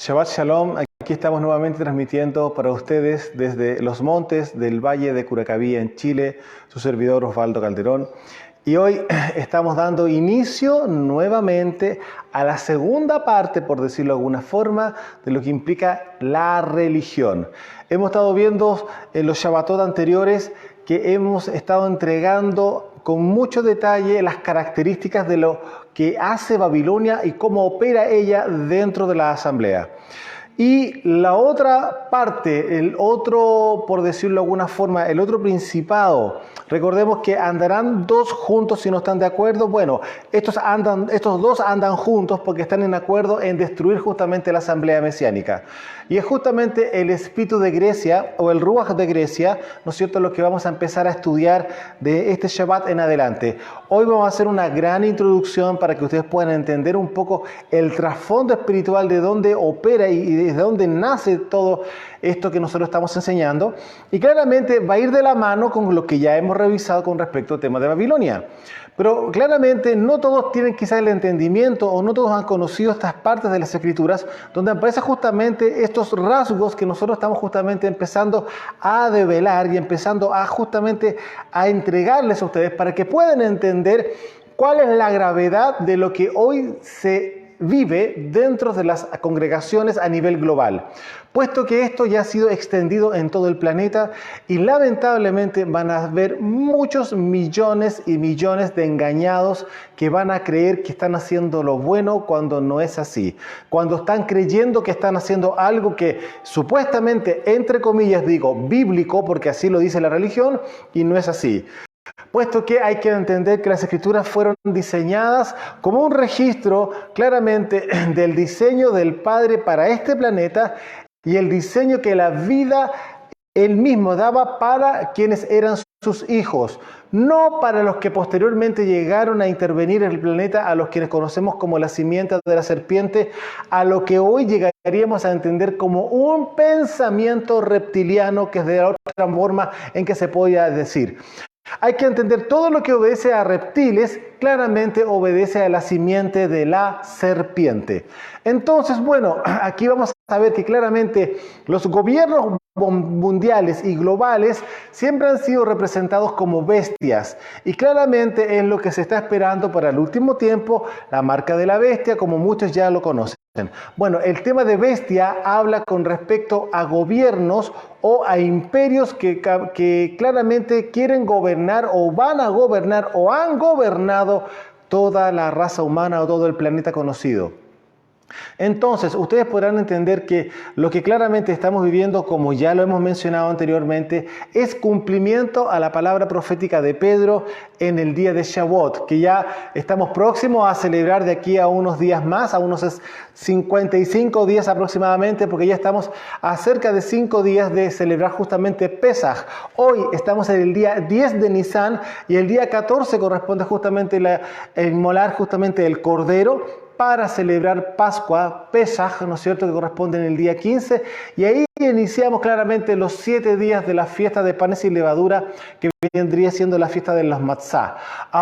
Shabbat Shalom, aquí estamos nuevamente transmitiendo para ustedes desde los montes del Valle de Curacaví en Chile, su servidor Osvaldo Calderón. Y hoy estamos dando inicio nuevamente a la segunda parte, por decirlo de alguna forma, de lo que implica la religión. Hemos estado viendo en los Shabbatot anteriores que hemos estado entregando con mucho detalle las características de lo que hace Babilonia y cómo opera ella dentro de la asamblea. Y la otra parte, el otro, por decirlo de alguna forma, el otro principado, recordemos que andarán dos juntos si no están de acuerdo. Bueno, estos dos andan juntos porque están en acuerdo en destruir justamente la asamblea mesiánica. Y es justamente el espíritu de Grecia, o el Ruach de Grecia, ¿no es cierto?, lo que vamos a empezar a estudiar de este Shabbat en adelante. Hoy vamos a hacer una gran introducción para que ustedes puedan entender un poco el trasfondo espiritual de dónde opera y desde dónde nace todo esto que nosotros estamos enseñando. Y claramente va a ir de la mano con lo que ya hemos revisado con respecto al tema de Babilonia. Pero claramente no todos tienen quizás el entendimiento o no todos han conocido estas partes de las Escrituras donde aparecen justamente estos rasgos que nosotros estamos justamente empezando a develar y empezando a justamente a entregarles a ustedes para que puedan entender cuál es la gravedad de lo que hoy se vive dentro de las congregaciones a nivel global, puesto que esto ya ha sido extendido en todo el planeta y lamentablemente van a haber muchos millones y millones de engañados que van a creer que están haciendo lo bueno cuando no es así, cuando están creyendo que están haciendo algo que supuestamente, entre comillas digo, bíblico, porque así lo dice la religión, y no es así. Puesto que hay que entender que las Escrituras fueron diseñadas como un registro claramente del diseño del Padre para este planeta y el diseño que la vida Él mismo daba para quienes eran sus hijos, no para los que posteriormente llegaron a intervenir en el planeta, a los quienes conocemos como la simiente de la serpiente, a lo que hoy llegaríamos a entender como un pensamiento reptiliano, que es de la otra forma en que se podía decir. Hay que entender todo lo que obedece a reptiles, claramente obedece a la simiente de la serpiente. Entonces, bueno, aquí vamos a ver que claramente los gobiernos mundiales y globales siempre han sido representados como bestias y claramente es lo que se está esperando para el último tiempo, la marca de la bestia, como muchos ya lo conocen. Bueno, el tema de bestia habla con respecto a gobiernos o a imperios que claramente quieren gobernar o van a gobernar o han gobernado toda la raza humana o todo el planeta conocido. Entonces, ustedes podrán entender que lo que claramente estamos viviendo, como ya lo hemos mencionado anteriormente, es cumplimiento a la palabra profética de Pedro en el día de Shavuot, que ya estamos próximos a celebrar de aquí a unos días más, a unos 55 días aproximadamente, porque ya estamos a cerca de 5 días de celebrar justamente Pesaj. Hoy estamos en el día 10 de Nisan y el día 14 corresponde justamente el inmolar justamente el Cordero, para celebrar Pascua, Pesaj, ¿no es cierto?, que corresponde en el día 15, y ahí iniciamos claramente los 7 días de la fiesta de panes y levadura, que vendría siendo la fiesta de los matzá.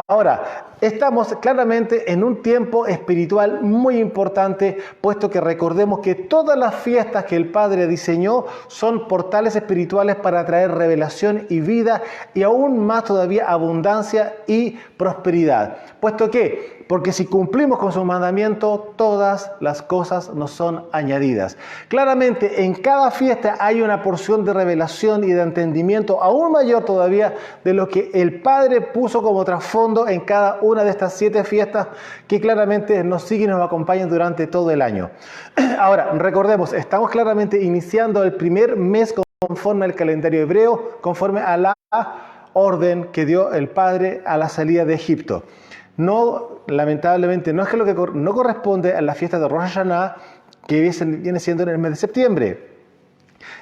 Ahora, estamos claramente en un tiempo espiritual muy importante, puesto que recordemos que todas las fiestas que el Padre diseñó son portales espirituales para traer revelación y vida, y aún más todavía abundancia y prosperidad, puesto que porque si cumplimos con su mandamiento, todas las cosas nos son añadidas. Claramente, en cada fiesta hay una porción de revelación y de entendimiento aún mayor todavía de lo que el Padre puso como trasfondo en cada una de estas 7 fiestas que claramente nos siguen y nos acompañan durante todo el año. Ahora, recordemos, estamos claramente iniciando el primer mes conforme al calendario hebreo, conforme a la orden que dio el Padre a la salida de Egipto. No, lamentablemente, no es que lo que no corresponde a la fiesta de Rosh Hashanah, que viene siendo en el mes de septiembre.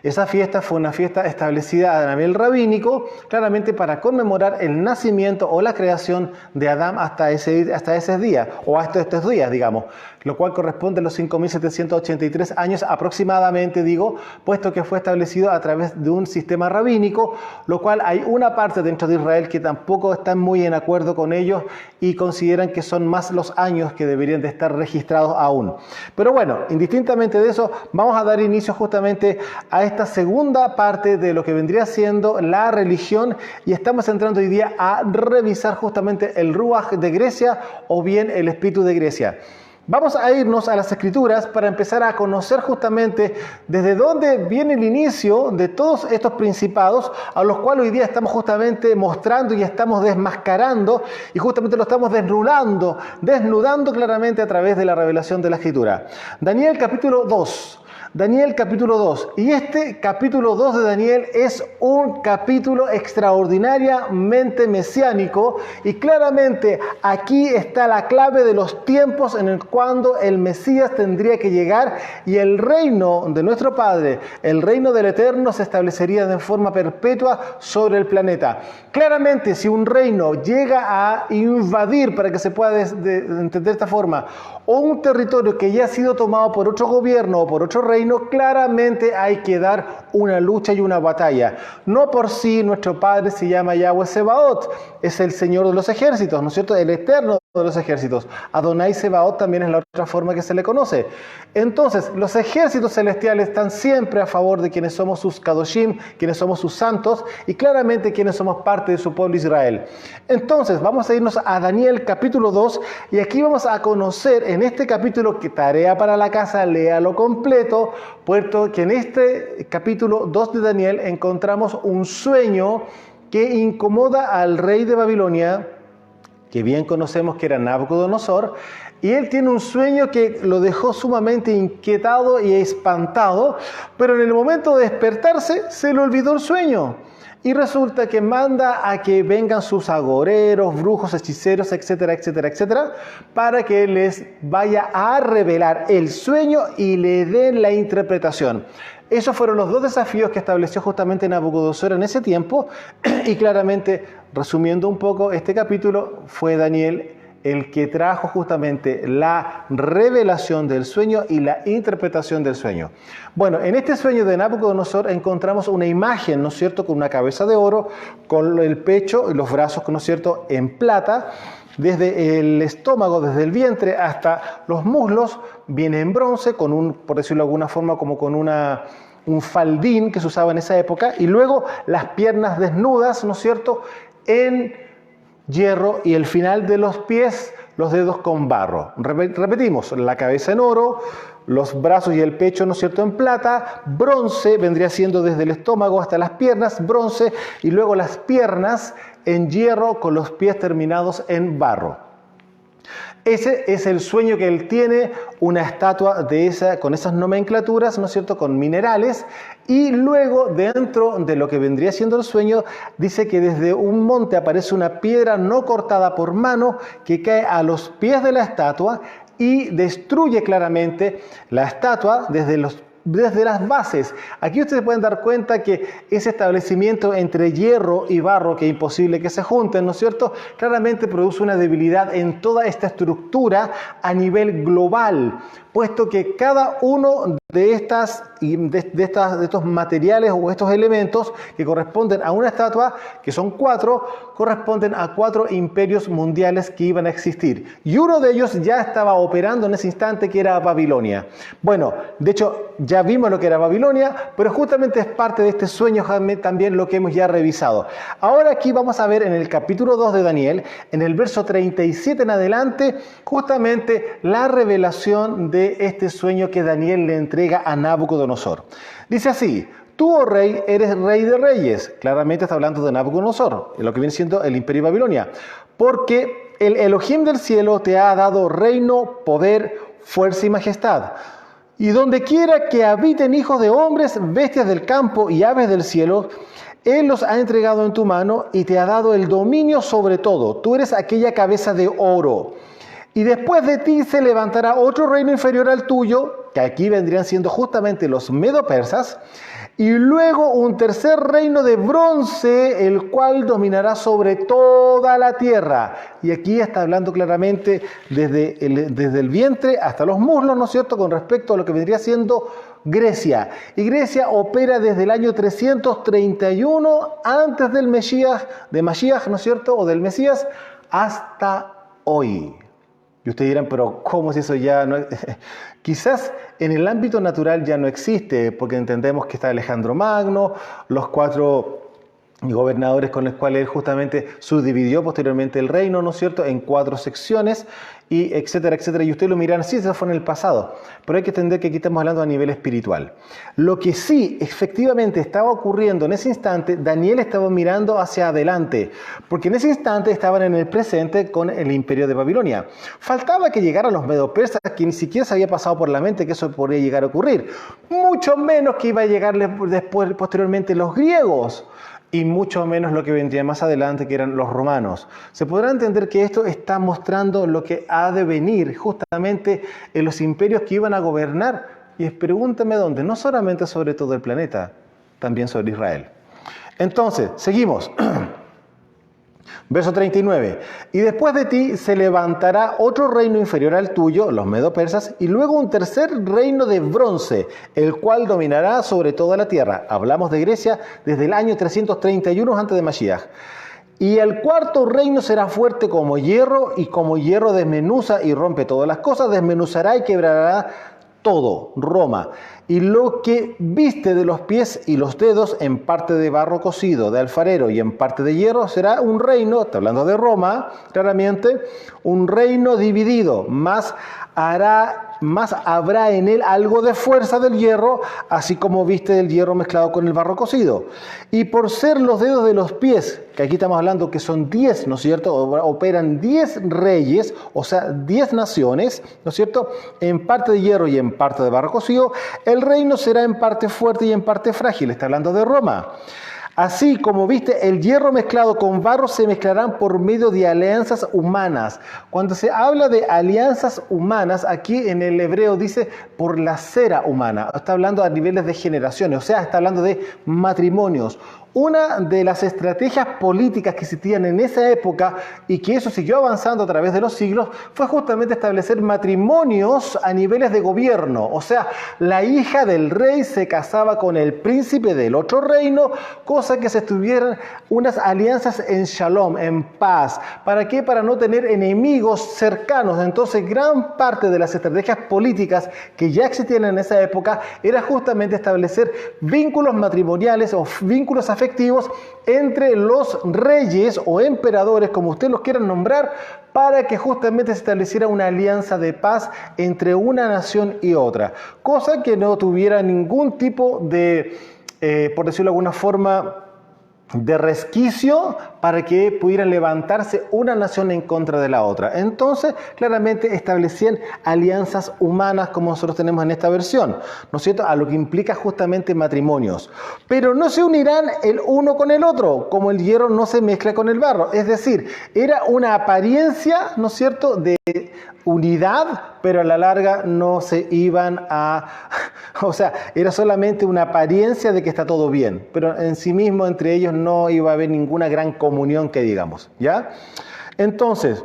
Esa fiesta fue una fiesta establecida a nivel rabínico, claramente para conmemorar el nacimiento o la creación de Adán hasta ese día, o hasta estos días, digamos. lo cual corresponde a los 5.783 años aproximadamente, digo, puesto que fue establecido a través de un sistema rabínico, lo cual hay una parte dentro de Israel que tampoco están muy en acuerdo con ellos y consideran que son más los años que deberían de estar registrados aún. Pero bueno, indistintamente de eso, vamos a dar inicio justamente a esta segunda parte de lo que vendría siendo la religión, y estamos entrando hoy día a revisar justamente el Ruach de Grecia o bien el espíritu de Grecia. Vamos a irnos a las Escrituras para empezar a conocer justamente desde dónde viene el inicio de todos estos principados a los cuales hoy día estamos justamente mostrando y estamos desmascarando, y justamente lo estamos desnudando claramente a través de la revelación de la Escritura. Daniel capítulo 2. Daniel capítulo 2. Y este capítulo 2 de Daniel es un capítulo extraordinariamente mesiánico, y claramente aquí está la clave de los tiempos en el cuando el Mesías tendría que llegar y el reino de nuestro Padre, el reino del Eterno, se establecería de forma perpetua sobre el planeta. Claramente, si un reino llega a invadir, para que se pueda entender de esta forma, o un territorio que ya ha sido tomado por otro gobierno o por otro reino, claramente hay que dar una lucha y una batalla. No por sí nuestro Padre se llama Yahweh Sebaot, es el Señor de los ejércitos, ¿no es cierto? El Eterno de los ejércitos. Adonai Sebaot también es la otra forma que se le conoce. Entonces, los ejércitos celestiales están siempre a favor de quienes somos sus Kadoshim, quienes somos sus santos, y claramente quienes somos parte de su pueblo Israel. Entonces, vamos a irnos a Daniel capítulo 2, y aquí vamos a conocer en este capítulo, que tarea para la casa, léalo completo, puesto que en este capítulo 2 de Daniel encontramos un sueño que incomoda al rey de Babilonia, que bien conocemos que era Nabucodonosor, y él tiene un sueño que lo dejó sumamente inquietado y espantado, pero en el momento de despertarse se le olvidó el sueño. Y resulta que manda a que vengan sus agoreros, brujos, hechiceros, etcétera, etcétera, etcétera, para que les vaya a revelar el sueño y le den la interpretación. Esos fueron los dos desafíos que estableció justamente Nabucodonosor en ese tiempo, y claramente, resumiendo un poco este capítulo, fue Daniel el que trajo justamente la revelación del sueño y la interpretación del sueño. Bueno, en este sueño de Nabucodonosor encontramos una imagen, ¿no es cierto?, con una cabeza de oro, con el pecho y los brazos, ¿no es cierto?, en plata, desde el estómago, desde el vientre hasta los muslos, viene en bronce, con un, por decirlo de alguna forma, como con un faldín que se usaba en esa época, y luego las piernas desnudas, ¿no es cierto?, en hierro, y el final de los pies, los dedos con barro. Repetimos, la cabeza en oro, los brazos y el pecho, ¿no es cierto?, en plata, bronce, vendría siendo desde el estómago hasta las piernas, bronce, y luego las piernas en hierro con los pies terminados en barro. Ese es el sueño que él tiene, una estatua con esas nomenclaturas, ¿no es cierto?, con minerales, y luego dentro de lo que vendría siendo el sueño, dice que desde un monte aparece una piedra no cortada por mano que cae a los pies de la estatua y destruye claramente la estatua desde las bases. Aquí ustedes pueden dar cuenta que ese establecimiento entre hierro y barro, que es imposible que se junten, ¿no es cierto?, claramente produce una debilidad en toda esta estructura a nivel global, puesto que cada uno de estos materiales o estos elementos que corresponden a una estatua, que son 4, corresponden a 4 imperios mundiales que iban a existir. Y uno de ellos ya estaba operando en ese instante, que era Babilonia. Bueno, de hecho, ya vimos lo que era Babilonia, pero justamente es parte de este sueño también lo que hemos ya revisado. Ahora aquí vamos a ver en el capítulo 2 de Daniel, en el verso 37 en adelante, justamente la revelación de este sueño que Daniel le entrega a Nabucodonosor. Dice así: tú, oh rey, eres rey de reyes. Claramente está hablando de Nabucodonosor, lo que viene siendo el imperio de Babilonia. Porque el Elohim del cielo te ha dado reino, poder, fuerza y majestad. Y donde quiera que habiten hijos de hombres, bestias del campo y aves del cielo, Él los ha entregado en tu mano y te ha dado el dominio sobre todo. Tú eres aquella cabeza de oro. Y después de ti se levantará otro reino inferior al tuyo, que aquí vendrían siendo justamente los medo-persas. y luego un tercer reino de bronce, el cual dominará sobre toda la tierra. Y aquí está hablando claramente desde el vientre hasta los muslos, ¿no es cierto?, con respecto a lo que vendría siendo Grecia. Y Grecia opera desde el año 331 antes del Mesías, ¿no es cierto?, o del Mesías, hasta hoy. Y ustedes dirán, pero ¿cómo si eso ya no es? Quizás en el ámbito natural ya no existe, porque entendemos que está Alejandro Magno, los 4 gobernadores con los cuales él justamente subdividió posteriormente el reino, ¿no es cierto?, en 4 secciones, y etcétera, etcétera. Y ustedes lo miran, sí, eso fue en el pasado, pero hay que entender que aquí estamos hablando a nivel espiritual. Lo que sí efectivamente estaba ocurriendo en ese instante, Daniel estaba mirando hacia adelante, porque en ese instante estaban en el presente con el imperio de Babilonia. Faltaba que llegaran los medo-persas, que ni siquiera se había pasado por la mente que eso podría llegar a ocurrir, mucho menos que iba a llegar después, posteriormente, los griegos, y mucho menos lo que vendría más adelante, que eran los romanos. Se podrá entender que esto está mostrando lo que ha de venir justamente en los imperios que iban a gobernar. Y pregúntame dónde, no solamente sobre todo el planeta, también sobre Israel. Entonces, seguimos. Verso 39. Y después de ti se levantará otro reino inferior al tuyo, los medo-persas, y luego un tercer reino de bronce, el cual dominará sobre toda la tierra. Hablamos de Grecia desde el año 331 antes de Mashiach. Y el cuarto reino será fuerte como hierro, y como hierro desmenuza y rompe todas las cosas, desmenuzará y quebrará todo, Roma. Y lo que viste de los pies y los dedos, en parte de barro cocido de alfarero y en parte de hierro, será un reino, está hablando de Roma, claramente, un reino dividido, más habrá en él algo de fuerza del hierro, así como viste del hierro mezclado con el barro cocido. Y por ser los dedos de los pies, que aquí estamos hablando que son 10, ¿no es cierto? Operan 10 reyes, o sea, 10 naciones, ¿no es cierto? En parte de hierro y en parte de barro cocido, el reino será en parte fuerte y en parte frágil, está hablando de Roma. Así como viste, el hierro mezclado con barro se mezclarán por medio de alianzas humanas. Cuando se habla de alianzas humanas, aquí en el hebreo dice por la cera humana. Está hablando a niveles de generaciones, o sea, está hablando de matrimonios. Una de las estrategias políticas que existían en esa época y que eso siguió avanzando a través de los siglos fue justamente establecer matrimonios a niveles de gobierno. O sea, la hija del rey se casaba con el príncipe del otro reino, cosa que se estuvieran unas alianzas en shalom, en paz. ¿Para qué? Para no tener enemigos cercanos. Entonces, gran parte de las estrategias políticas que ya existían en esa época era justamente establecer vínculos matrimoniales o vínculos afectivos entre los reyes o emperadores, como ustedes los quieran nombrar, para que justamente se estableciera una alianza de paz entre una nación y otra. Cosa que no tuviera ningún tipo de, por decirlo de alguna forma, de resquicio para que pudieran levantarse una nación en contra de la otra. Entonces, claramente establecían alianzas humanas como nosotros tenemos en esta versión, ¿no es cierto? A lo que implica justamente matrimonios. Pero no se unirán el uno con el otro, como el hierro no se mezcla con el barro. Es decir, era una apariencia, ¿no es cierto?, de unidad, pero a la larga no se iban a... O sea, era solamente una apariencia de que está todo bien, pero en sí mismo entre ellos no iba a haber ninguna gran comunión que digamos, ¿ya? Entonces,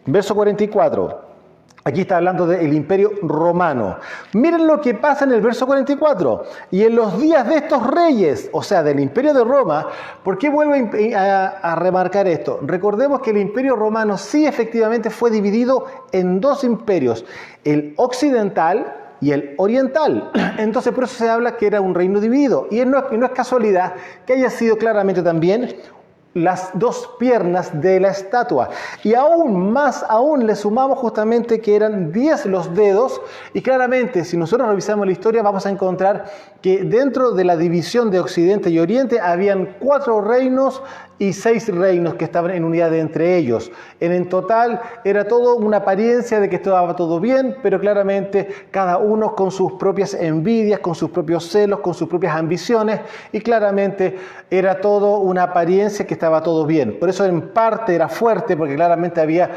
verso 44, aquí está hablando del imperio romano. Miren lo que pasa en el verso 44. Y en los días de estos reyes, o sea, del imperio de Roma, ¿por qué vuelvo a remarcar esto? Recordemos que el imperio romano sí efectivamente fue dividido en 2 imperios, el occidental y el oriental. Entonces por eso se habla que era un reino dividido. Y no es casualidad que haya sido claramente también las 2 piernas de la estatua. Y aún le sumamos justamente que eran 10 los dedos. Y claramente, si nosotros revisamos la historia, vamos a encontrar que dentro de la división de Occidente y Oriente habían 4 reinos y 6 reinos que estaban en unidad entre ellos. En total era todo una apariencia de que estaba todo bien, pero claramente cada uno con sus propias envidias, con sus propios celos, con sus propias ambiciones, y claramente era todo una apariencia que estaba todo bien. Por eso en parte era fuerte, porque claramente había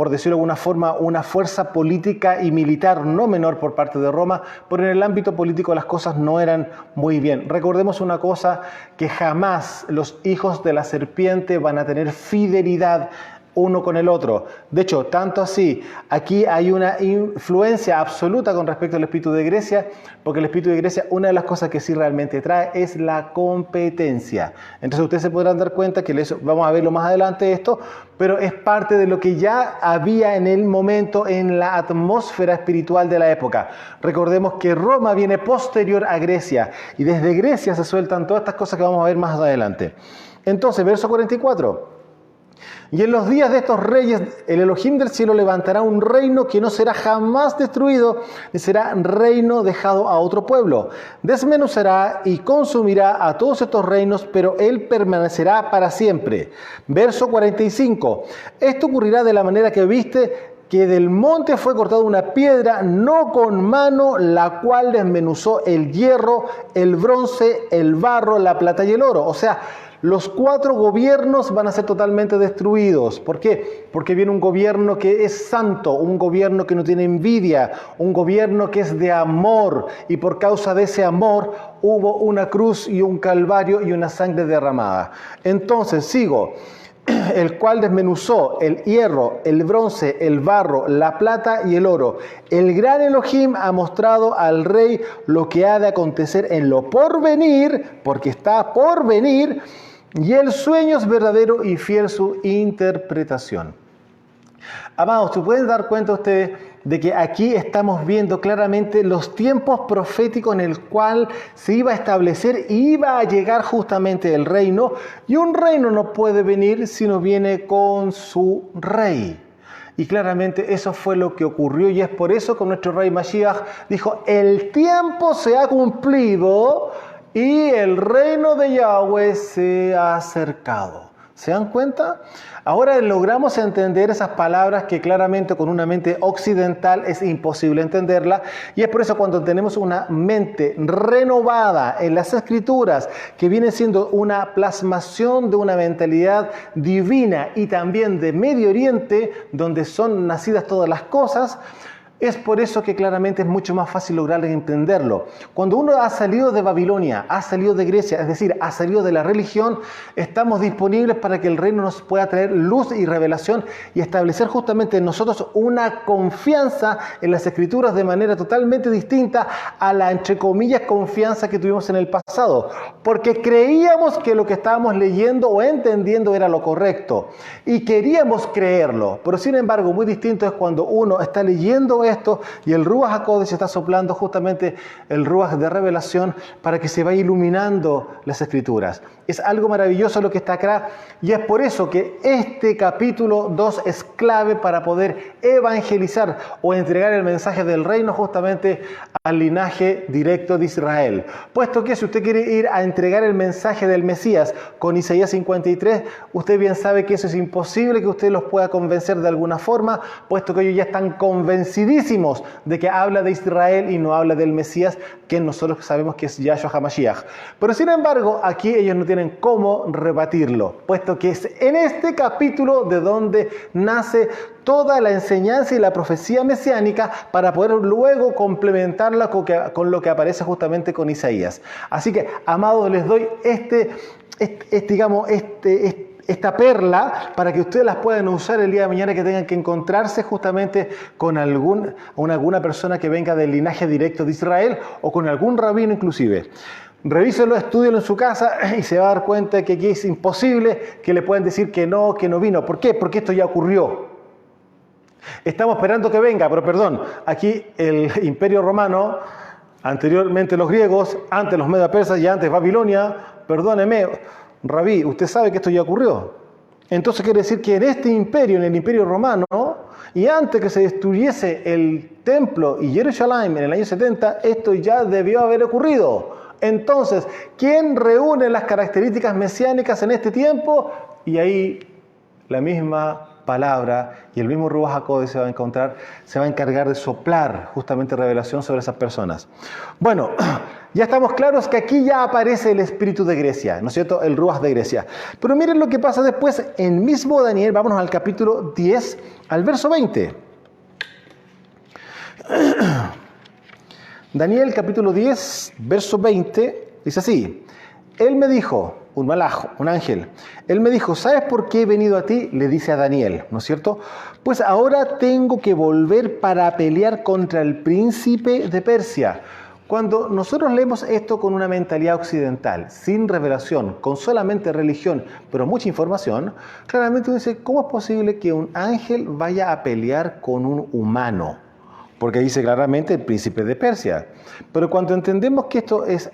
por decirlo de alguna forma, una fuerza política y militar no menor por parte de Roma, pero en el ámbito político las cosas no eran muy bien. Recordemos una cosa, que jamás los hijos de la serpiente van a tener fidelidad uno con el otro. De hecho, tanto así, aquí hay una influencia absoluta con respecto al espíritu de Grecia, porque el espíritu de Grecia, una de las cosas que sí realmente trae es la competencia. Entonces ustedes se podrán dar cuenta que vamos a verlo más adelante esto, pero es parte de lo que ya había en el momento en la atmósfera espiritual de la época. Recordemos que Roma viene posterior a Grecia, y desde Grecia se sueltan todas estas cosas que vamos a ver más adelante. Entonces, verso 44. Y en los días de estos reyes, el Elohim del cielo levantará un reino que no será jamás destruido, ni será reino dejado a otro pueblo. Desmenuzará y consumirá a todos estos reinos, pero él permanecerá para siempre. Verso 45. Esto ocurrirá de la manera que viste que del monte fue cortada una piedra, no con mano, la cual desmenuzó el hierro, el bronce, el barro, la plata y el oro. O sea, los 4 gobiernos van a ser totalmente destruidos. ¿Por qué? Porque viene un gobierno que es santo, un gobierno que no tiene envidia, un gobierno que es de amor, y por causa de ese amor hubo una cruz y un calvario y una sangre derramada. Entonces, sigo. El cual desmenuzó el hierro, el bronce, el barro, la plata y el oro. El gran Elohim ha mostrado al rey lo que ha de acontecer en lo porvenir, porque está por venir, y el sueño es verdadero y fiel su interpretación. Amados, ¿se pueden dar cuenta ustedes de que aquí estamos viendo claramente los tiempos proféticos en el cual se iba a establecer y iba a llegar justamente el reino? Y un reino no puede venir si no viene con su rey. Y claramente eso fue lo que ocurrió, y es por eso que nuestro rey Mashiach dijo: el tiempo se ha cumplido y el reino de Yahweh se ha acercado. ¿Se dan cuenta? Ahora logramos entender esas palabras que claramente con una mente occidental es imposible entenderla, y es por eso cuando tenemos una mente renovada en las Escrituras, que viene siendo una plasmación de una mentalidad divina y también de Medio Oriente, donde son nacidas todas las cosas, es por eso que claramente es mucho más fácil lograr entenderlo. Cuando uno ha salido de Babilonia, ha salido de Grecia, es decir, ha salido de la religión, estamos disponibles para que el reino nos pueda traer luz y revelación y establecer justamente en nosotros una confianza en las Escrituras de manera totalmente distinta a la, entre comillas, confianza que tuvimos en el pasado. Porque creíamos que lo que estábamos leyendo o entendiendo era lo correcto y queríamos creerlo. Pero sin embargo, muy distinto es cuando uno está leyendo esto y el Ruach HaKodesh está soplando justamente el Ruach de revelación para que se vaya iluminando las Escrituras. Es algo maravilloso lo que está acá, y es por eso que este capítulo 2 es clave para poder evangelizar o entregar el mensaje del reino justamente al linaje directo de Israel. Puesto que si usted quiere ir a entregar el mensaje del Mesías con Isaías 53, usted bien sabe que eso es imposible que usted los pueda convencer de alguna forma, puesto que ellos ya están convencidísimos de que habla de Israel y no habla del Mesías, que nosotros sabemos que es Yahshua HaMashiach. Pero sin embargo, aquí ellos no tienen cómo rebatirlo, puesto que es en este capítulo de donde nace toda la enseñanza y la profecía mesiánica para poder luego complementarla con lo que aparece justamente con Isaías. Así que, amados, les doy esta perla para que ustedes las puedan usar el día de mañana que tengan que encontrarse justamente con alguna persona que venga del linaje directo de Israel o con algún rabino inclusive. Revíselo, estúdielo en su casa y se va a dar cuenta que aquí es imposible que le puedan decir que no vino. ¿Por qué? Porque esto ya ocurrió. Estamos esperando que venga, pero perdón, aquí el Imperio Romano, anteriormente los griegos, antes los medo-persas y antes Babilonia, perdóneme, Rabí, usted sabe que esto ya ocurrió. Entonces quiere decir que en este imperio, en el Imperio Romano, y antes que se destruyese el templo y Jerusalén en el año 70, esto ya debió haber ocurrido. Entonces, ¿quién reúne las características mesiánicas en este tiempo? Y ahí la misma palabra, y el mismo Ruach HaKodesh se va a encargar de soplar justamente revelación sobre esas personas. Bueno, ya estamos claros que aquí ya aparece el espíritu de Grecia, ¿no es cierto? El Ruach de Grecia. Pero miren lo que pasa después en mismo Daniel, vámonos al capítulo 10, al verso 20. Daniel capítulo 10, verso 20, dice así: Él me dijo, un malaj, un ángel, él me dijo, ¿sabes por qué he venido a ti? Le dice a Daniel, ¿no es cierto? Pues ahora tengo que volver para pelear contra el príncipe de Persia. Cuando nosotros leemos esto con una mentalidad occidental, sin revelación, con solamente religión, pero mucha información, claramente uno dice, ¿cómo es posible que un ángel vaya a pelear con un humano? Porque dice claramente el príncipe de Persia. Pero cuando entendemos que esto es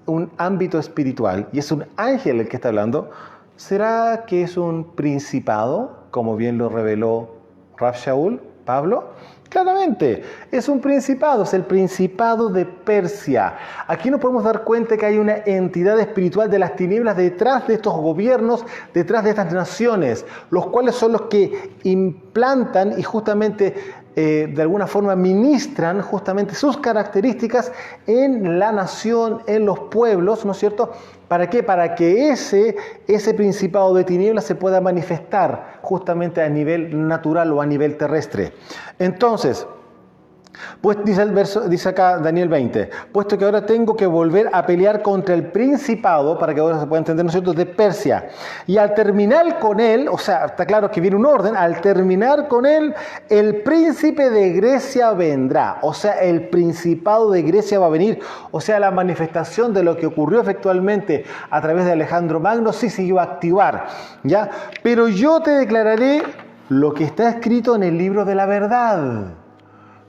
un ámbito espiritual y es un ángel el que está hablando, ¿será que es un principado, como bien lo reveló Rav Shaul, Pablo? Claramente, es un principado, es el principado de Persia. Aquí nos podemos dar cuenta que hay una entidad espiritual de las tinieblas detrás de estos gobiernos, detrás de estas naciones, los cuales son los que implantan y justamente de alguna forma ministran justamente sus características en la nación, en los pueblos, ¿no es cierto? ¿Para qué? Para que ese principado de tinieblas se pueda manifestar justamente a nivel natural o a nivel terrestre. Entonces, pues dice acá Daniel 20, puesto que ahora tengo que volver a pelear contra el principado, para que ahora se pueda entender, ¿no es cierto?, de Persia. Y al terminar con él, o sea, está claro que viene un orden, al terminar con él, el príncipe de Grecia vendrá. O sea, el principado de Grecia va a venir. O sea, la manifestación de lo que ocurrió efectivamente a través de Alejandro Magno sí se iba a activar, ¿ya? Pero yo te declararé lo que está escrito en el libro de la verdad.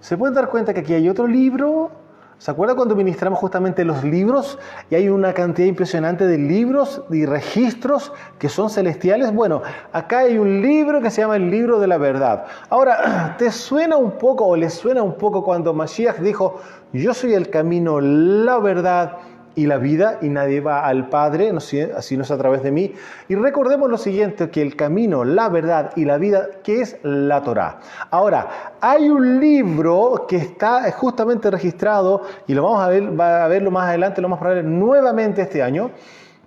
¿Se pueden dar cuenta que aquí hay otro libro? ¿Se acuerdan cuando ministramos justamente los libros? Y hay una cantidad impresionante de libros y registros que son celestiales. Bueno, acá hay un libro que se llama el libro de la verdad. Ahora, ¿te suena un poco o les suena un poco cuando Mashiach dijo, yo soy el camino, la verdad y la vida, y nadie va al Padre, así no es a través de mí? Y recordemos lo siguiente, que el camino, la verdad y la vida, que es la Torá. Ahora, hay un libro que está justamente registrado, y lo vamos a verlo más adelante, lo más probable nuevamente este año,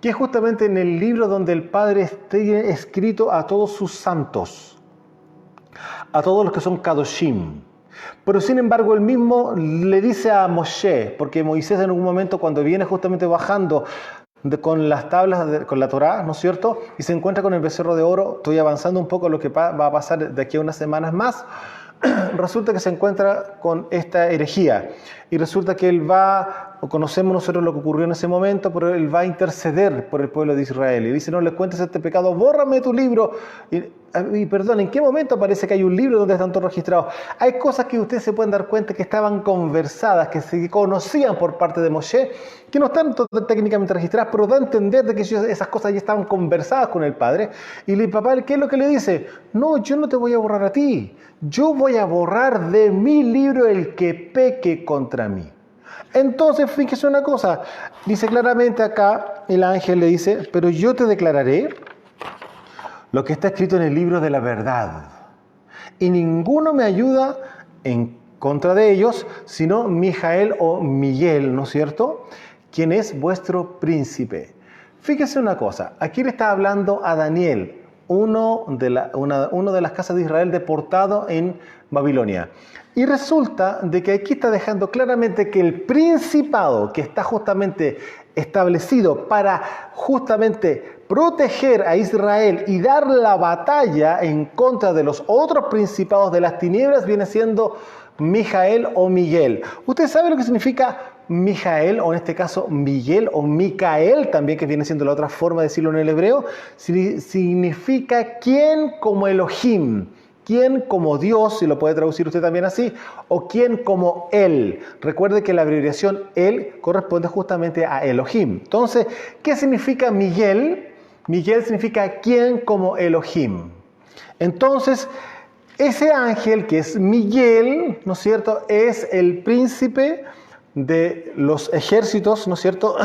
que es justamente en el libro donde el Padre tiene escrito a todos sus santos, a todos los que son Kadoshim. Pero sin embargo, él mismo le dice a Moshe, porque Moisés en algún momento cuando viene justamente bajando con las tablas, con la Torá, ¿no es cierto? Y se encuentra con el becerro de oro, estoy avanzando un poco a lo que va a pasar de aquí a unas semanas más, resulta que se encuentra con esta herejía. Y resulta que él conocemos nosotros lo que ocurrió en ese momento, pero él va a interceder por el pueblo de Israel. Y dice, no le cuentes este pecado, bórrame tu libro. Y perdón, ¿en qué momento parece que hay un libro donde están todos registrados? Hay cosas que ustedes se pueden dar cuenta que estaban conversadas, que se conocían por parte de Moshe, que no están técnicamente registradas, pero da a entender de que esas cosas ya estaban conversadas con el Padre. Y el papá, ¿qué es lo que le dice? No, yo no te voy a borrar a ti. Yo voy a borrar de mi libro el que peque contra mí. Entonces, fíjese una cosa, dice claramente acá, el ángel le dice, pero yo te declararé lo que está escrito en el libro de la verdad. Y ninguno me ayuda en contra de ellos, sino Mijael o Miguel, ¿no es cierto?, quien es vuestro príncipe. Fíjese una cosa, aquí le está hablando a Daniel, uno de las casas de Israel deportado en Babilonia. Y resulta de que aquí está dejando claramente que el principado que está justamente establecido para justamente proteger a Israel y dar la batalla en contra de los otros principados de las tinieblas viene siendo Mijael o Miguel. ¿Usted sabe lo que significa Mijael, o en este caso Miguel o Micael también, que viene siendo la otra forma de decirlo en el hebreo? Significa quien como Elohim, quien como Dios, si lo puede traducir usted también así, o quien como Él. Recuerde que la abreviación Él corresponde justamente a Elohim. Entonces, ¿qué significa Miguel? Miguel significa quien como Elohim. Entonces, ese ángel que es Miguel, ¿no es cierto?, es el príncipe de los ejércitos, ¿no es cierto?,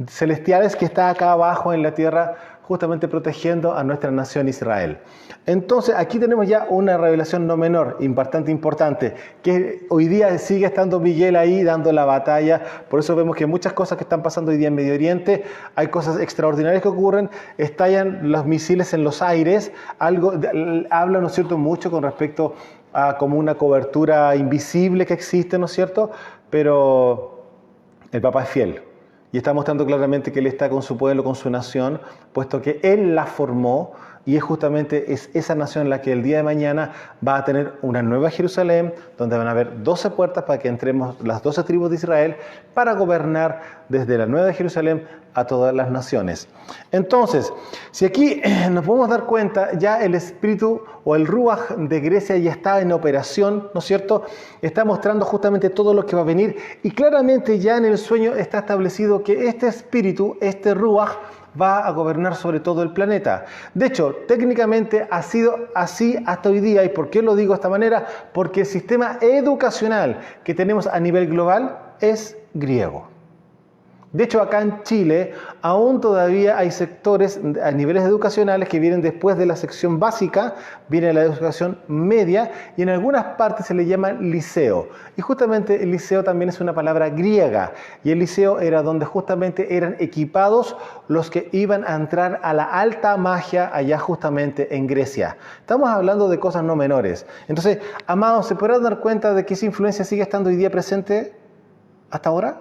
celestiales que está acá abajo en la tierra justamente protegiendo a nuestra nación Israel. Entonces aquí tenemos ya una revelación no menor, importante, que hoy día sigue estando Miguel ahí dando la batalla. Por eso vemos que muchas cosas que están pasando hoy día en Medio Oriente, hay cosas extraordinarias que ocurren, estallan los misiles en los aires, habla, ¿no es cierto?, mucho con respecto a como una cobertura invisible que existe, ¿no es cierto?, pero el Papa es fiel. Y está mostrando claramente que Él está con su pueblo, con su nación, puesto que Él la formó y es esa nación la que el día de mañana va a tener una nueva Jerusalén, donde van a haber 12 puertas para que entremos las 12 tribus de Israel para gobernar desde la nueva Jerusalén a todas las naciones. Entonces, si aquí nos podemos dar cuenta, ya el espíritu o el Ruach de Grecia ya está en operación, ¿no es cierto? Está mostrando justamente todo lo que va a venir y claramente ya en el sueño está establecido que este espíritu, este Ruach, va a gobernar sobre todo el planeta. De hecho, técnicamente ha sido así hasta hoy día. ¿Y por qué lo digo de esta manera? Porque el sistema educacional que tenemos a nivel global es griego. De hecho, acá en Chile aún todavía hay sectores a niveles educacionales que vienen después de la sección básica, viene la educación media y en algunas partes se le llama liceo. Y justamente el liceo también es una palabra griega y el liceo era donde justamente eran equipados los que iban a entrar a la alta magia allá justamente en Grecia. Estamos hablando de cosas no menores. Entonces, amados, ¿se podrán dar cuenta de que esa influencia sigue estando hoy día presente hasta ahora?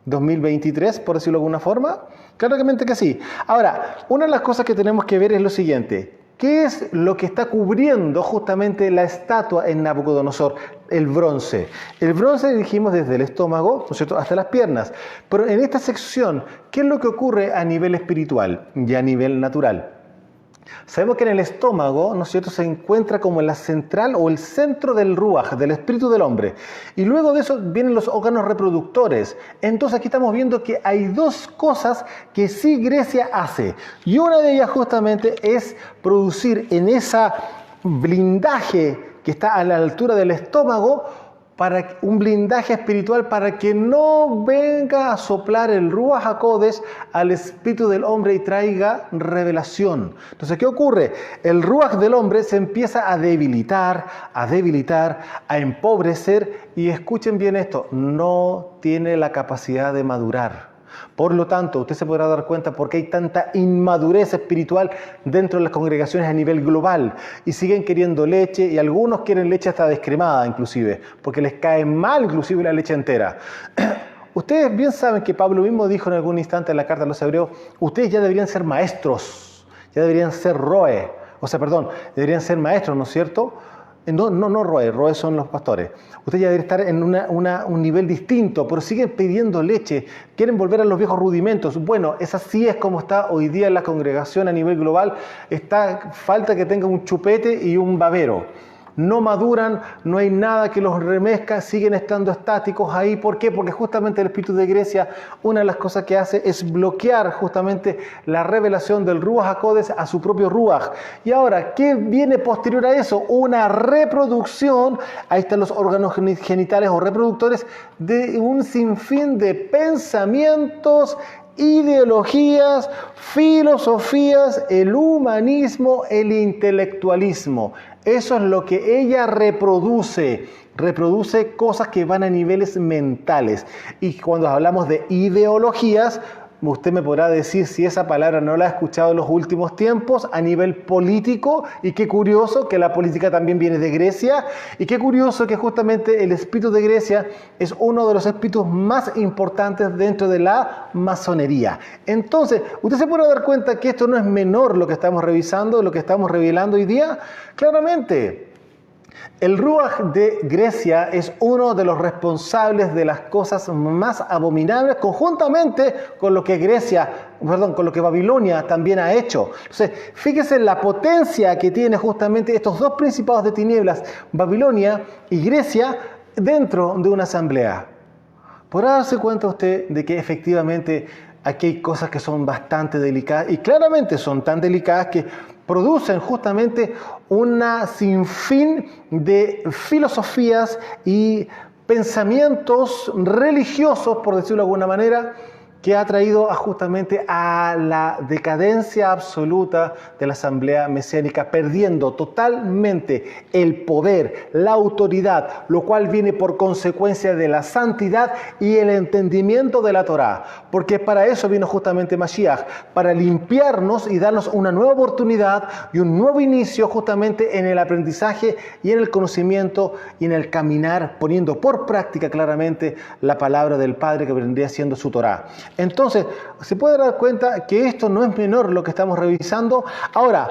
2023, por decirlo de alguna forma. Claramente que sí. Ahora, una de las cosas que tenemos que ver es lo siguiente. ¿Qué es lo que está cubriendo justamente la estatua en Nabucodonosor? El bronce. El bronce dijimos desde el estómago, ¿no es cierto?, hasta las piernas. Pero en esta sección, ¿qué es lo que ocurre a nivel espiritual y a nivel natural? Sabemos que en el estómago, ¿no es cierto?, se encuentra como la central o el centro del ruaj, del espíritu del hombre. Y luego de eso vienen los órganos reproductores. Entonces aquí estamos viendo que hay dos cosas que sí Grecia hace. Y una de ellas justamente es producir en esa blindaje que está a la altura del estómago, para un blindaje espiritual para que no venga a soplar el Ruach HaKodesh al espíritu del hombre y traiga revelación. Entonces, ¿qué ocurre? El Ruach del hombre se empieza a debilitar, a empobrecer y escuchen bien esto, no tiene la capacidad de madurar. Por lo tanto, usted se podrá dar cuenta por qué hay tanta inmadurez espiritual dentro de las congregaciones a nivel global y siguen queriendo leche y algunos quieren leche hasta descremada inclusive, porque les cae mal inclusive la leche entera. Ustedes bien saben que Pablo mismo dijo en algún instante en la carta a los hebreos, ustedes ya deberían ser maestros, ya deberían ser deberían ser maestros, ¿no es cierto? No roe son los pastores. Usted ya debe estar en un nivel distinto, pero siguen pidiendo leche, quieren volver a los viejos rudimentos. Bueno, esa sí es como está hoy día la congregación a nivel global. Falta que tenga un chupete y un babero. No maduran, no hay nada que los remezca, siguen estando estáticos ahí. ¿Por qué? Porque justamente el espíritu de Grecia, una de las cosas que hace es bloquear justamente la revelación del Ruach HaKodesh a su propio Ruach. Y ahora, ¿qué viene posterior a eso? Una reproducción, ahí están los órganos genitales o reproductores, de un sinfín de pensamientos, ideologías, filosofías, el humanismo, el intelectualismo. Eso es lo que ella reproduce cosas que van a niveles mentales. Y cuando hablamos de ideologías, usted me podrá decir si esa palabra no la ha escuchado en los últimos tiempos a nivel político, y qué curioso que la política también viene de Grecia, y qué curioso que justamente el espíritu de Grecia es uno de los espíritus más importantes dentro de la masonería. Entonces, usted se puede dar cuenta que esto no es menor lo que estamos revisando, lo que estamos revelando hoy día. Claramente, el Ruach de Grecia es uno de los responsables de las cosas más abominables, conjuntamente con lo que con lo que Babilonia también ha hecho. Entonces, fíjese la potencia que tiene justamente estos dos principados de tinieblas, Babilonia y Grecia, dentro de una asamblea. ¿Podrá darse cuenta usted de que efectivamente aquí hay cosas que son bastante delicadas, y claramente son tan delicadas que producen justamente una sinfín de filosofías y pensamientos religiosos, por decirlo de alguna manera, que ha traído justamente a la decadencia absoluta de la Asamblea Mesiánica, perdiendo totalmente el poder, la autoridad, lo cual viene por consecuencia de la santidad y el entendimiento de la Torá. Porque para eso vino justamente Mashiach, para limpiarnos y darnos una nueva oportunidad y un nuevo inicio justamente en el aprendizaje y en el conocimiento y en el caminar, poniendo por práctica claramente la palabra del Padre que vendría siendo su Torá. Entonces, se puede dar cuenta que esto no es menor lo que estamos revisando. Ahora,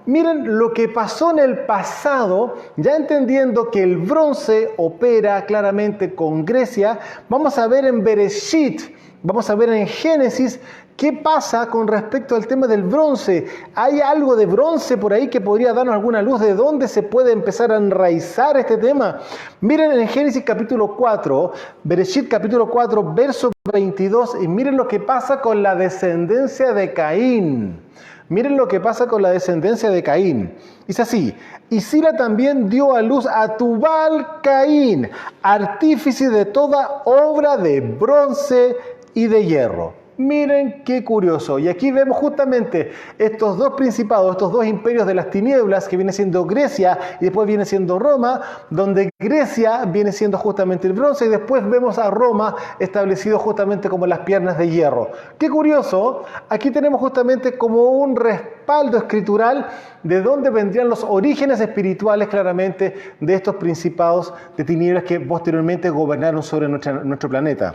miren lo que pasó en el pasado, ya entendiendo que el bronce opera claramente con Grecia. Vamos a ver en Bereshit, vamos a ver en Génesis, ¿qué pasa con respecto al tema del bronce? ¿Hay algo de bronce por ahí que podría darnos alguna luz de dónde se puede empezar a enraizar este tema? Miren en Génesis capítulo 4, Bereshit capítulo 4, verso 22, y miren lo que pasa con la descendencia de Caín. Miren lo que pasa con la descendencia de Caín. Dice así: y Sila también dio a luz a Tubal Caín, artífice de toda obra de bronce y de hierro. Miren qué curioso. Y aquí vemos justamente estos dos principados, estos dos imperios de las tinieblas, que viene siendo Grecia y después viene siendo Roma, donde Grecia viene siendo justamente el bronce y después vemos a Roma establecido justamente como las piernas de hierro. Qué curioso. Aquí tenemos justamente como un respaldo escritural de dónde vendrían los orígenes espirituales claramente de estos principados de tinieblas que posteriormente gobernaron sobre nuestro planeta.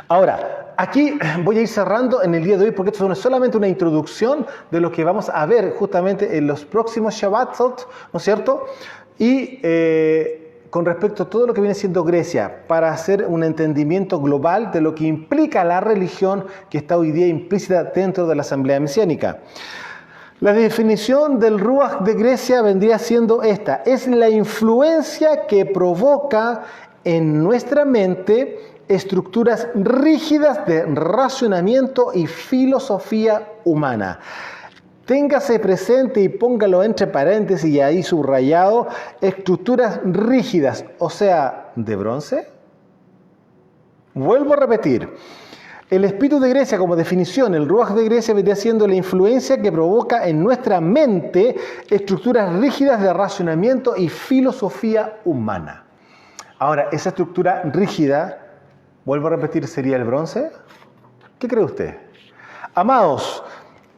Ahora, aquí voy a ir cerrando en el día de hoy porque esto es solamente una introducción de lo que vamos a ver justamente en los próximos Shabbatot, ¿no es cierto? Y con respecto a todo lo que viene siendo Grecia, para hacer un entendimiento global de lo que implica la religión que está hoy día implícita dentro de la Asamblea Mesiánica. La definición del Ruach de Grecia vendría siendo esta: es la influencia que provoca en nuestra mente estructuras rígidas de racionamiento y filosofía humana. Téngase presente y póngalo entre paréntesis y ahí subrayado: estructuras rígidas, o sea, ¿de bronce? Vuelvo a repetir. El espíritu de Grecia, como definición, el Ruach de Grecia vendría siendo la influencia que provoca en nuestra mente estructuras rígidas de racionamiento y filosofía humana. Ahora, esa estructura rígida, vuelvo a repetir, ¿sería el bronce? ¿Qué cree usted? Amados,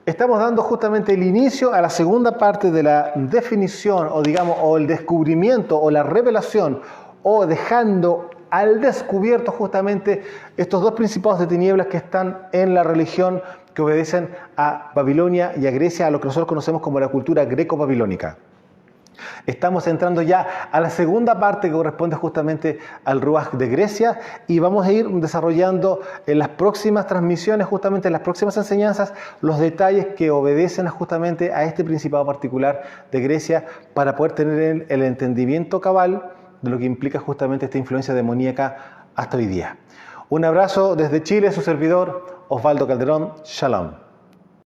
estamos dando justamente el inicio a la segunda parte de la definición, o digamos, o el descubrimiento, o la revelación, o dejando al descubierto justamente estos dos principados de tinieblas que están en la religión que obedecen a Babilonia y a Grecia, a lo que nosotros conocemos como la cultura greco-babilónica. Estamos entrando ya a la segunda parte que corresponde justamente al Ruach de Grecia y vamos a ir desarrollando en las próximas transmisiones, justamente en las próximas enseñanzas, los detalles que obedecen justamente a este principado particular de Grecia para poder tener el entendimiento cabal de lo que implica justamente esta influencia demoníaca hasta hoy día. Un abrazo desde Chile, su servidor Osvaldo Calderón. Shalom.